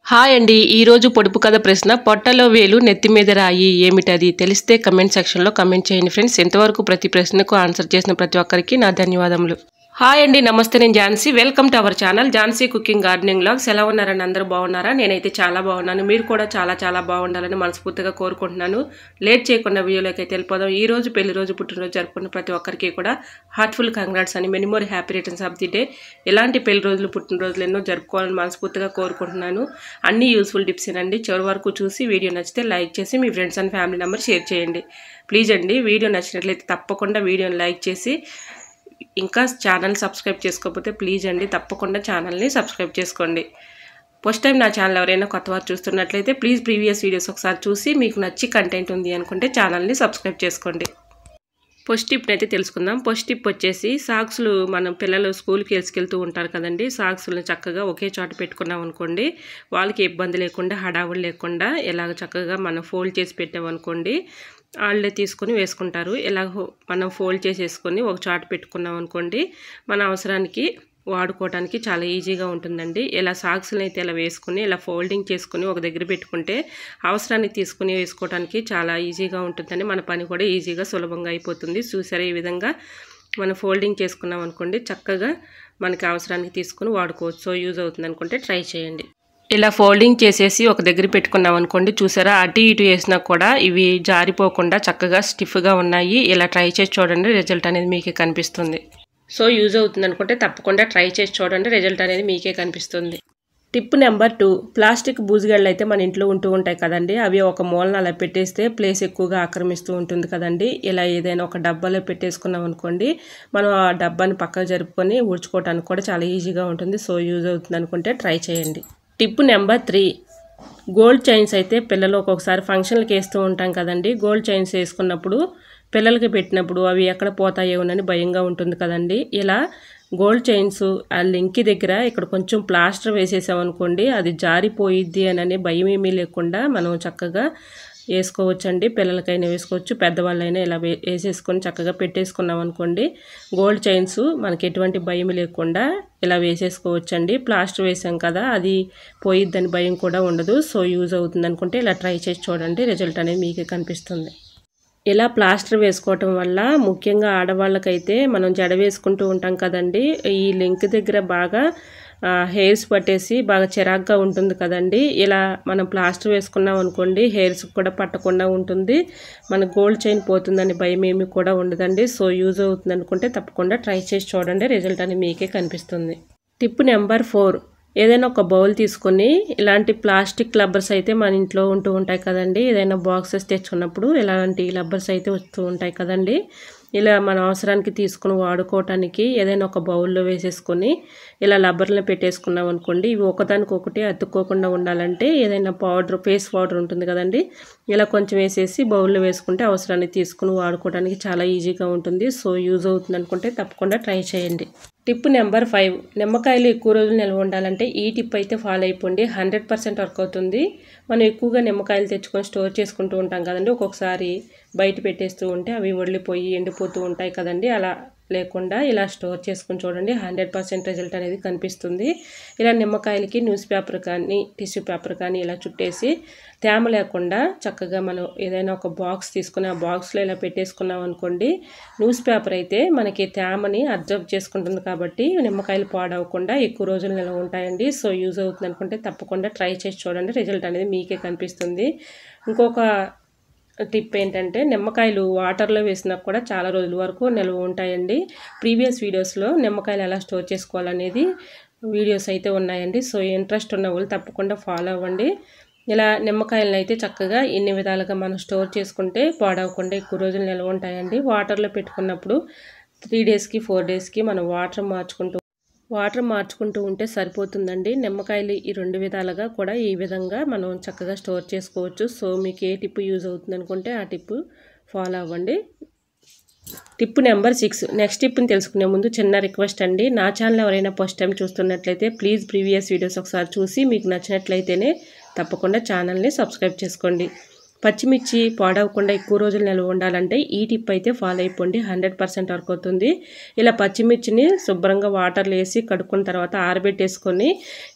Hi అండి. ఈరోజు పొడుపు కథ ప్రశ్న పొట్టలో వేలు నెత్తి మీద రాయి ఏమిటది తెలిస్తే కమెంట్ సెక్షన్లో కమెంట్ చేయండి ఫ్రెండ్స్. ఇంతవరకు ప్రతి ప్రశ్నకు ఆన్సర్ చేసిన ప్రతి ఒక్కరికి నా ధన్యవాదములు. హాయ్ అండి, నమస్తే. నేను Jhansi. Welcome to our channel Jhansi cooking gardening vlogs. ఎలా ఉన్నారని అందరూ బాగున్నారా? నేనైతే చాలా బాగున్నాను. మీరు కూడా చాలా బాగుండాలని మనస్ఫూర్తిగా కోరుకుంటున్నాను. లేట్ చేయకుండా వీడియోలోకి అయితే వెళ్ళిపోదాం. ఈ రోజు పెళ్లి రోజు, పుట్టినరోజు జరుపుకున్న ప్రతి ఒక్కరికి కూడా హార్ట్ఫుల్ కంగ్రాట్స్ అని, many more happy returns of the day. ఇలాంటి పెళ్లి రోజులు, పుట్టినరోజులు ఎన్నో జరుపుకోవాలని మనస్ఫూర్తిగా కోరుకుంటున్నాను. అన్ని యూస్ఫుల్ టిప్స్ ఏనండి. చివరి వరకు చూసి వీడియో నచ్చితే లైక్ చేసి మీ friends and family member share చేయండి. ప్లీజ్ అండి, వీడియో నచ్చినట్లయితే తప్పకుండా వీడియోని లైక్ చేసి, ఇంకా ఛానల్ సబ్స్క్రైబ్ చేసుకోకపోతే ప్లీజ్ అండి తప్పకుండా ఛానల్ని సబ్స్క్రైబ్ చేసుకోండి. ఫస్ట్ టైం నా ఛానల్ ఎవరైనా కొత్త వారు చూస్తున్నట్లయితే ప్లీజ్ ప్రీవియస్ వీడియోస్ ఒకసారి చూసి మీకు నచ్చి కంటెంట్ ఉంది అనుకుంటే ఛానల్ని సబ్స్క్రైబ్ చేసుకోండి. ఫస్ట్ టిప్ అయితే తెలుసుకుందాం. ఫస్ట్ టిప్ వచ్చేసి సాక్స్లు మనం పిల్లలు స్కూల్కి వేసుకెళ్తూ ఉంటారు కదండి. సాక్స్లను చక్కగా ఒకే చోట పెట్టుకున్నాం అనుకోండి, వాళ్ళకి ఇబ్బంది లేకుండా, హడావుడి లేకుండా ఎలాగ చక్కగా మనం ఫోల్డ్ చేసి పెట్టామనుకోండి, వాళ్ళే తీసుకొని వేసుకుంటారు. ఎలాగ మనం ఫోల్డ్ చేసేసుకొని ఒక చోట పెట్టుకున్నాం అనుకోండి, మన అవసరానికి వాడుకోవడానికి చాలా ఈజీగా ఉంటుందండి. ఇలా సాక్స్ని అయితే ఇలా వేసుకుని, ఇలా ఫోల్డింగ్ చేసుకుని ఒక దగ్గర పెట్టుకుంటే అవసరానికి తీసుకుని వేసుకోవడానికి చాలా ఈజీగా ఉంటుందని, మన పని కూడా ఈజీగా సులభంగా అయిపోతుంది. చూసారా, ఈ విధంగా మనం ఫోల్డింగ్ చేసుకున్నాం అనుకోండి, చక్కగా మనకి అవసరానికి తీసుకుని వాడుకోవచ్చు. సో యూజ్ అవుతుంది అనుకుంటే ట్రై చేయండి. ఇలా ఫోల్డింగ్ చేసేసి ఒక దగ్గర పెట్టుకున్నాం అనుకోండి, చూసారా అటు ఇటు వేసినా కూడా ఇవి జారిపోకుండా చక్కగా స్టిఫ్గా ఉన్నాయి. ఇలా ట్రై చేసి చూడండి, రిజల్ట్ అనేది మీకే కనిపిస్తుంది. సో యూజ్ అవుతుంది అనుకుంటే తప్పకుండా ట్రై చేసి చూడండి, రిజల్ట్ అనేది మీకే కనిపిస్తుంది. టిప్ నెంబర్ 2, ప్లాస్టిక్ బూజుగళ్ళు అయితే మన ఇంట్లో ఉంటూ ఉంటాయి కదండి. అవి ఒక మూలన అలా పెట్టేస్తే ప్లేస్ ఎక్కువగా ఆక్రమిస్తూ ఉంటుంది కదండి. ఇలా ఏదైనా ఒక డబ్బాలో పెట్టేసుకున్నాం అనుకోండి, మనం ఆ డబ్బాని పక్కకు జరుపుకొని ఊడ్చుకోవడానికి కూడా చాలా ఈజీగా ఉంటుంది. సో యూజ్ అవుతుంది అనుకుంటే ట్రై చేయండి. టిప్ నెంబర్ 3, గోల్డ్ చైన్స్ అయితే పిల్లలు ఒక్కొక్కసారి ఫంక్షన్లకు వేస్తూ ఉంటాం కదండి. గోల్డ్ చైన్స్ వేసుకున్నప్పుడు పిల్లలకి పెట్టినప్పుడు అవి ఎక్కడ పోతాయోనని భయంగా ఉంటుంది కదండి. ఇలా గోల్డ్ చైన్స్ ఆ లింక్ దగ్గర ఇక్కడ కొంచెం ప్లాస్టర్ వేసేసామనుకోండి, అది జారిపోయిద్ది అని భయం ఏమీ లేకుండా మనం చక్కగా వేసుకోవచ్చండి. పిల్లలకైనా వేసుకోవచ్చు, పెద్దవాళ్ళైనా ఇలా వేసేసుకొని చక్కగా పెట్టేసుకున్నాం అనుకోండి, గోల్డ్ చైన్స్ మనకి ఎటువంటి భయం లేకుండా ఇలా వేసేసుకోవచ్చండి. ప్లాస్టర్ వేసాం కదా, అది పోయిద్దని భయం కూడా ఉండదు. సో యూజ్ అవుతుంది అనుకుంటే ఇలా ట్రై చేసి చూడండి, రిజల్ట్ అనేది మీకే కనిపిస్తుంది. ఇలా ప్లాస్టర్ వేసుకోవటం వల్ల ముఖ్యంగా ఆడవాళ్ళకైతే మనం జడ వేసుకుంటూ ఉంటాం కదండి, ఈ లింక్ దగ్గర బాగా హెయిర్స్ పట్టేసి బాగా చిరాగ్గా ఉంటుంది కదండి. ఇలా మనం ప్లాస్టర్ వేసుకున్నాం అనుకోండి, హెయిర్స్ కూడా పట్టకుండా ఉంటుంది, మన గోల్డ్ చైన్ పోతుందని భయం ఏమి కూడా ఉండదండి. సో యూజ్ అవుతుంది అనుకుంటే తప్పకుండా ట్రై చేసి చూడండి, రిజల్ట్ అనేది మీకే కనిపిస్తుంది. టిప్ నెంబర్ 4, ఏదైనా ఒక బౌల్ తీసుకొని, ఇలాంటి ప్లాస్టిక్ రబ్బర్స్ అయితే మన ఇంట్లో ఉంటూ ఉంటాయి కదండి. ఏదైనా బాక్సెస్ తెచ్చుకున్నప్పుడు ఇలాంటి రబ్బర్స్ అయితే వస్తూ ఉంటాయి కదండి. ఇలా మన అవసరానికి తీసుకుని వాడుకోవటానికి ఏదైనా ఒక బౌల్లో వేసేసుకొని ఇలా రబ్బర్లను పెట్టేసుకున్నాం అనుకోండి, ఇవి ఒకదానికొకటి అతుక్కోకుండా ఉండాలంటే ఏదైనా పౌడర్, ఫేస్ పౌడర్ ఉంటుంది కదండి, ఇలా కొంచెం వేసేసి బౌల్లో వేసుకుంటే అవసరానికి తీసుకుని వాడుకోవడానికి చాలా ఈజీగా ఉంటుంది. సో యూజ్ అవుతుంది అనుకుంటే తప్పకుండా ట్రై చేయండి. టిప్ నెంబర్ 5, నిమ్మకాయలు ఎక్కువ రోజులు నిల్వ ఉండాలంటే ఈ టిప్ అయితే ఫాలో అయిపోండి, 100% వర్క్ అవుతుంది. మనం ఎక్కువగా నిమ్మకాయలు తెచ్చుకొని స్టోర్ చేసుకుంటూ ఉంటాం కదండి, ఒక్కొక్కసారి బయట పెట్టేస్తూ ఉంటే అవి వదిలిపోయి ఎండిపోతూ ఉంటాయి కదండి. అలా లేకుండా ఇలా స్టోర్ చేసుకుని చూడండి, 100% రిజల్ట్ అనేది కనిపిస్తుంది. ఇలా నిమ్మకాయలకి న్యూస్ పేపర్ కానీ టిష్యూ పేపర్ కానీ ఇలా చుట్టేసి తేమ లేకుండా చక్కగా మనం ఏదైనా ఒక బాక్స్ తీసుకుని ఆ బాక్స్లో ఇలా పెట్టేసుకున్నాం అనుకోండి, న్యూస్ పేపర్ అయితే మనకి తేమని అబ్జర్వ్ చేసుకుంటుంది కాబట్టి నిమ్మకాయలు పాడవకుండా ఎక్కువ రోజులు నిల్వ ఉంటాయండి. సో యూజ్ అవుతుంది అనుకుంటే తప్పకుండా ట్రై చేసి చూడండి, రిజల్ట్ అనేది మీకే కనిపిస్తుంది. ఇంకొక టిప్ ఏంటంటే, నిమ్మకాయలు వాటర్లో వేసినా కూడా చాలా రోజుల వరకు నిల్వ ఉంటాయండి. ప్రీవియస్ వీడియోస్లో నిమ్మకాయలు ఎలా స్టోర్ చేసుకోవాలనేది వీడియోస్ అయితే ఉన్నాయండి. సో ఇంట్రెస్ట్ ఉన్న వాళ్ళు తప్పకుండా ఫాలో అవ్వండి. ఇలా నిమ్మకాయలను అయితే చక్కగా ఇన్ని విధాలుగా మనం స్టోర్ చేసుకుంటే పాడవకుండా ఎక్కువ రోజులు నిల్వ ఉంటాయండి. వాటర్లో పెట్టుకున్నప్పుడు 3 డేస్కి 4 డేస్కి మనం వాటర్ మార్చుకుంటూ ఉంటే సరిపోతుందండి. నిమ్మకాయలు ఈ 2 విధాలుగా కూడా ఈ విధంగా మనం చక్కగా స్టోర్ చేసుకోవచ్చు. సో మీకు ఏ టిప్ యూజ్ అవుతుంది అనుకుంటే ఆ టిప్ ఫాలో అవ్వండి. టిప్ నెంబర్ 6, నెక్స్ట్ టిప్ని తెలుసుకునే ముందు చిన్న రిక్వెస్ట్ అండి, నా ఛానల్ ఎవరైనా ఫస్ట్ టైం చూస్తున్నట్లయితే ప్లీజ్ ప్రీవియస్ వీడియోస్ ఒకసారి చూసి మీకు నచ్చినట్లయితేనే తప్పకుండా ఛానల్ని సబ్స్క్రైబ్ చేసుకోండి. పచ్చిమిర్చి పాడవకుండా ఎక్కువ రోజులు నిల్వ ఉండాలంటే ఈ టిప్ అయితే ఫాలో అయిపోండి, 100% వర్క్ అవుతుంది. ఇలా పచ్చిమిర్చిని శుభ్రంగా వాటర్లో వేసి కడుక్కున్న తర్వాత ఆరబెట్టేసుకొని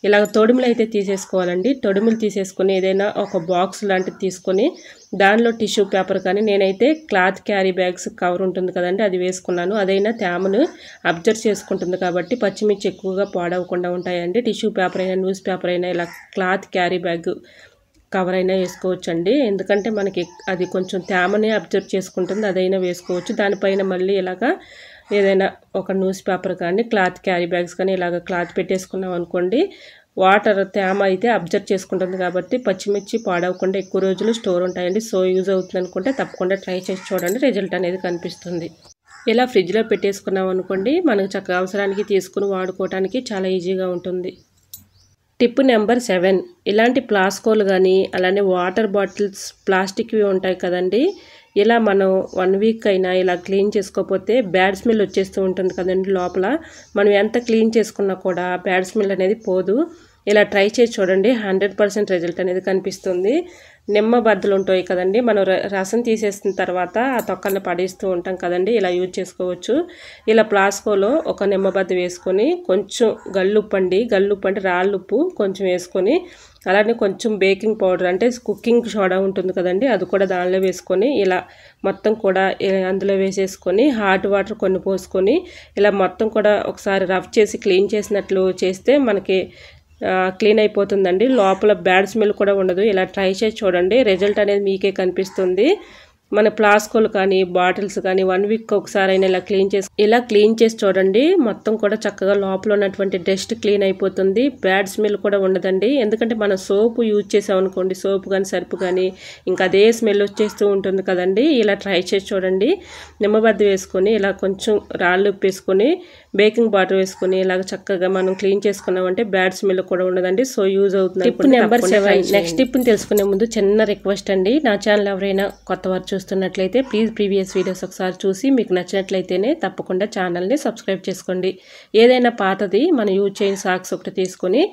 ఇలా తొడుములు అయితే తీసేసుకోవాలండి. తొడుములు తీసేసుకొని ఏదైనా ఒక బాక్స్ లాంటిది తీసుకొని దానిలో టిష్యూ పేపర్ కానీ, నేనైతే క్లాత్ క్యారీ బ్యాగ్స్ కవర్ ఉంటుంది కదండి అది వేసుకున్నాను. అదైనా తేమను అబ్జర్వ్ చేసుకుంటుంది కాబట్టి పచ్చిమిర్చి ఎక్కువగా పాడవకుండా ఉంటాయండి. టిష్యూ పేపర్ అయినా న్యూస్ పేపర్ అయినా ఇలా క్లాత్ క్యారీ బ్యాగ్ కవర్ అయినా వేసుకోవచ్చండి. ఎందుకంటే మనకి అది కొంచెం తేమని అబ్జర్వ్ చేసుకుంటుంది, అదైనా వేసుకోవచ్చు. దానిపైన మళ్ళీ ఇలాగా ఏదైనా ఒక న్యూస్ పేపర్ కానీ క్లాత్ క్యారీ బ్యాగ్స్ కానీ ఇలాగ క్లాత్ పెట్టేసుకున్నాం అనుకోండి, వాటర్ తేమ అయితే అబ్జర్వ్ చేసుకుంటుంది కాబట్టి పచ్చిమిర్చి పాడవకుండా ఎక్కువ రోజులు స్టోర్ ఉంటాయండి. సో యూజ్ అవుతుంది అనుకుంటే తప్పకుండా ట్రై చేసి చూడండి, రిజల్ట్ అనేది కనిపిస్తుంది. ఇలా ఫ్రిడ్జ్లో పెట్టేసుకున్నాం అనుకోండి, మనకు చక్కగా అవసరానికి తీసుకుని వాడుకోవడానికి చాలా ఈజీగా ఉంటుంది. టిప్ నెంబర్ 7, ఇలాంటి ప్లాస్కోలు కానీ అలానే వాటర్ బాటిల్స్ ప్లాస్టిక్వి ఉంటాయి కదండి, ఇలా మనం 1 వీక్ అయినా ఇలా క్లీన్ చేసుకోకపోతే బ్యాడ్ స్మెల్ వచ్చేస్తూ ఉంటుంది కదండి. లోపల మనం ఎంత క్లీన్ చేసుకున్నా కూడా బ్యాడ్ స్మెల్ అనేది పోదు. ఇలా ట్రై చేసి చూడండి, 100% రిజల్ట్ అనేది కనిపిస్తుంది. నిమ్మ బద్దలు ఉంటాయి కదండి, మనం రసం తీసేసిన తర్వాత ఆ తొక్కలను పడేస్తూ ఉంటాం కదండి, ఇలా యూజ్ చేసుకోవచ్చు. ఇలా ప్లాస్కోలో ఒక నిమ్మ బద్ద వేసుకొని కొంచెం గల్లుప్పు అంటే రాళ్ళుప్పు కొంచెం వేసుకొని, అలానే కొంచెం బేకింగ్ పౌడర్ అంటే కుకింగ్ సోడా ఉంటుంది కదండి అది కూడా దానిలో వేసుకొని ఇలా మొత్తం కూడా అందులో వేసేసుకొని హాట్ వాటర్ కొన్ని పోసుకొని ఇలా మొత్తం కూడా ఒకసారి రఫ్ చేసి క్లీన్ చేసినట్లు చేస్తే మనకి క్లీన్ అయిపోతుందండి. లోపల బ్యాడ్ స్మెల్ కూడా ఉండదు. ఇలా ట్రై చేసి చూడండి, రిజల్ట్ అనేది మీకే కనిపిస్తుంది. మన ప్లాస్కోలు కానీ బాటిల్స్ కానీ 1 వీక్ ఒకసారి అయినా ఇలా క్లీన్ చేసి చూడండి, మొత్తం కూడా చక్కగా లోపల ఉన్నటువంటి డస్ట్ క్లీన్ అయిపోతుంది. బ్యాడ్ స్మెల్ కూడా ఉండదండి. ఎందుకంటే మనం సోపు యూజ్ చేసామనుకోండి, సోపు కానీ సర్పు కానీ ఇంకా అదే స్మెల్ వచ్చేస్తూ ఉంటుంది కదండి. ఇలా ట్రై చేసి చూడండి, నిమ్మబద్ద వేసుకొని ఇలా కొంచెం రాళ్ళు ఉప్పు వేసుకొని బేకింగ్ పౌడర్ వేసుకొని ఇలాగ చక్కగా మనం క్లీన్ చేసుకున్నామంటే బ్యాడ్ స్మెల్ కూడా ఉండదండి. సో యూజ్ అవుతుంది. టిప్ నెంబర్ 7, నెక్స్ట్ టిప్ని తెలుసుకునే ముందు చిన్న రిక్వెస్ట్ అండి, నా ఛానల్ ఎవరైనా కొత్త వారు చూస్తున్నట్లయితే ప్లీజ్ ప్రీవియస్ వీడియోస్ ఒకసారి చూసి మీకు నచ్చినట్లయితేనే తప్పకుండా ఛానల్ని సబ్స్క్రైబ్ చేసుకోండి. ఏదైనా పాతది మనం యూజ్ చేయని సాక్స్ ఒకటి తీసుకొని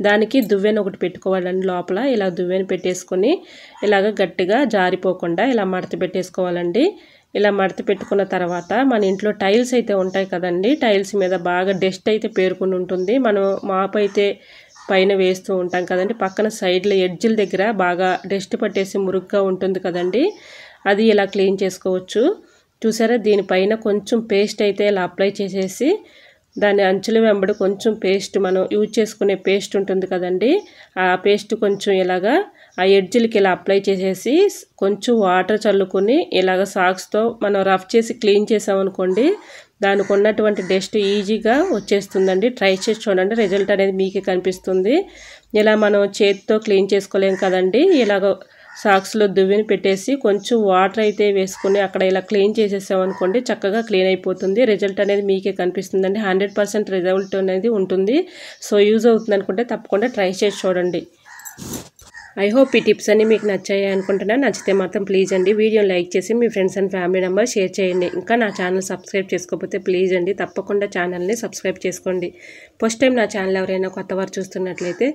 దానికి దువ్వెన ఒకటి పెట్టుకోవాలండి. లోపల ఇలా దువ్వెన పెట్టేసుకొని ఇలాగ గట్టిగా జారిపోకుండా ఇలా మడత పెట్టేసుకోవాలండి. ఇలా మడత పెట్టుకున్న తర్వాత మన ఇంట్లో టైల్స్ అయితే ఉంటాయి కదండి, టైల్స్ మీద బాగా డస్ట్ అయితే పేరుకుని ఉంటుంది. మనం మాప్ అయితే పైన వేస్తూ ఉంటాం కదండి, పక్కన సైడ్ల ఎడ్జిల దగ్గర బాగా డస్ట్ పట్టేసి మురుగ్గా ఉంటుంది కదండి, అది ఇలా క్లీన్ చేసుకోవచ్చు. చూసారా, దీనిపైన కొంచెం పేస్ట్ అయితే ఇలా అప్లై చేసేసి దాని అంచుల వెంబడి కొంచెం పేస్ట్, మనం యూజ్ చేసుకునే పేస్ట్ ఉంటుంది కదండి, ఆ పేస్ట్ కొంచెం ఇలాగా ఆ ఎడ్జిలకి ఇలా అప్లై చేసేసి కొంచెం వాటర్ చల్లుకొని ఇలాగ సాక్స్తో మనం రఫ్ చేసి క్లీన్ చేసామనుకోండి, దానికి ఉన్నటువంటి డస్ట్ ఈజీగా వచ్చేస్తుందండి. ట్రై చేసి చూడండి, రిజల్ట్ అనేది మీకే కనిపిస్తుంది. ఇలా మనం చేతితో క్లీన్ చేసుకోలేం కదండి, ఇలాగ సాక్స్లో దువ్విని పెట్టేసి కొంచెం వాటర్ అయితే వేసుకొని అక్కడ ఇలా క్లీన్ చేసేసామనుకోండి చక్కగా క్లీన్ అయిపోతుంది. రిజల్ట్ అనేది మీకే కనిపిస్తుందండి, 100% రిజల్ట్ అనేది ఉంటుంది. సో యూజ్ అవుతుంది అనుకుంటే తప్పకుండా ట్రై చేసి చూడండి. ఐ హోప్ ఈ టిప్స్ అన్నీ మీకు నచ్చాయి అనుకుంటున్నాను. నచ్చితే మాత్రం ప్లీజ్ అండి వీడియోని లైక్ చేసి మీ friends and family member share చేయండి. ఇంకా నా ఛానల్ సబ్స్క్రైబ్ చేసుకోకపోతే ప్లీజ్ అండి తప్పకుండా ఛానల్ని సబ్స్క్రైబ్ చేసుకోండి. ఫస్ట్ టైం నా ఛానల్ ఎవరైనా కొత్త వారు చూస్తున్నట్లయితే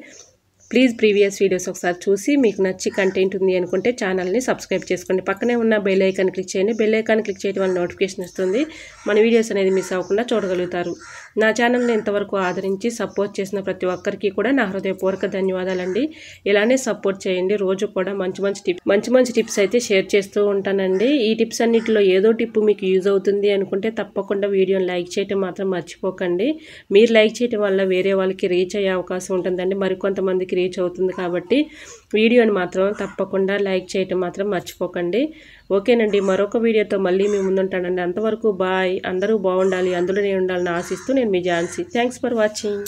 ప్లీజ్ ప్రీవియస్ వీడియోస్ ఒకసారి చూసి మీకు నచ్చి కంటెంట్ ఉంది అనుకుంటే ఛానల్ని సబ్స్క్రైబ్ చేసుకోండి. పక్కనే ఉన్న బెల్ ఐకాన్ క్లిక్ చేయండి. బెల్ ఐకాన్ క్లిక్ చేయడం వల్ల నోటిఫికేషన్ వస్తుంది. మన వీడియోస్ అనేది మిస్ అవ్వకుండా చూడగలుగుతారు. నా ఛానల్ని ఇంతవరకు ఆదరించి సపోర్ట్ చేసిన ప్రతి ఒక్కరికి కూడా నా హృదయపూర్వక ధన్యవాదాలండి. ఇలానే సపోర్ట్ చేయండి. రోజు కూడా మంచి మంచి టిప్స్ అయితే షేర్ చేస్తూ ఉంటానండి. ఈ టిప్స్ అన్నిటిలో ఏదో టిప్ మీకు యూజ్ అవుతుంది అనుకుంటే తప్పకుండా వీడియోని లైక్ చేయడం మాత్రం మర్చిపోకండి. మీరు లైక్ చేయడం వల్ల వేరే వాళ్ళకి రీచ్ అయ్యే అవకాశం ఉంటుందండి, మరికొంతమందికి రీచ్ అవుతుంది. కాబట్టి వీడియోని మాత్రం తప్పకుండా లైక్ చేయటం మాత్రం మర్చిపోకండి. ఓకేనండి, మరొక వీడియోతో మళ్ళీ మీ ముందుంటానండి. అంతవరకు బాయ్. అందరూ బాగుండాలి, అందులో నేను ఉండాలని ఆశిస్తూ నేను మీ ఝాన్సీ. Thanks for watching.